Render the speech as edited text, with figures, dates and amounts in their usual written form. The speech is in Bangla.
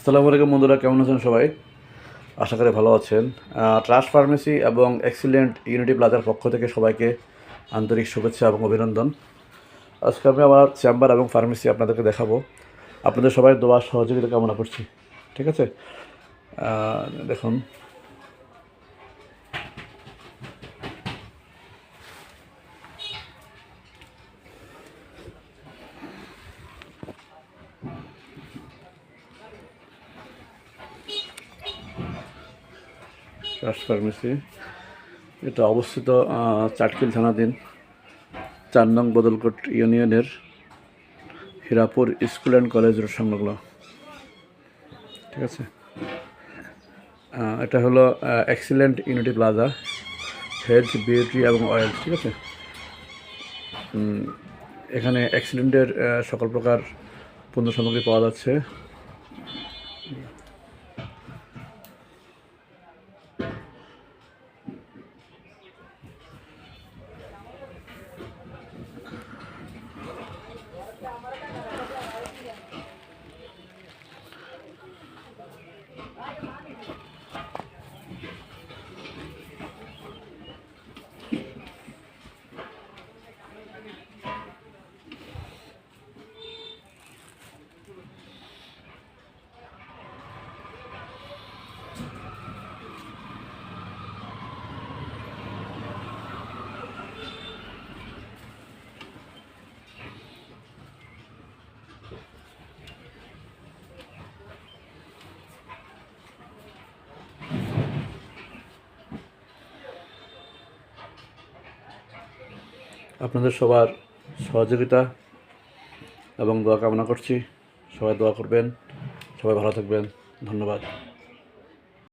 আসসালামু আলাইকুম বন্ধুরা, কেমন আছেন সবাই? আশা করি ভালো আছেন। ট্রাস্ট ফার্মেসি এবং এক্সিলেন্ট ইউনিটি প্লাজার পক্ষ থেকে সবাইকে আন্তরিক শুভেচ্ছা এবং অভিনন্দন। আজকে আমি আমার চেম্বার এবং ফার্মেসি আপনাদেরকে দেখাবো। আপনাদের সবাই দোয়া সহযোগিতা কামনা করছি। ঠিক আছে, দেখুন ট্রাস্ট ফার্মেসি, এটা অবস্থিত চাটকিল থানাধীন 4 নং বদলকোট ইউনিয়নের Hirapur school and college road সংলগ্ন। ঠিক আছে, এটা হলো excellent unity plaza, health, beauty এবং অয়েল। ঠিক আছে, এখানে এক্সিলেন্টের সকল প্রকার পণ্য সামগ্রী পাওয়া যাচ্ছে। আপনাদের সবার সহযোগিতা এবং দোয়া কামনা করছি। সবাই দোয়া করবেন, সবাই ভালো থাকবেন। ধন্যবাদ।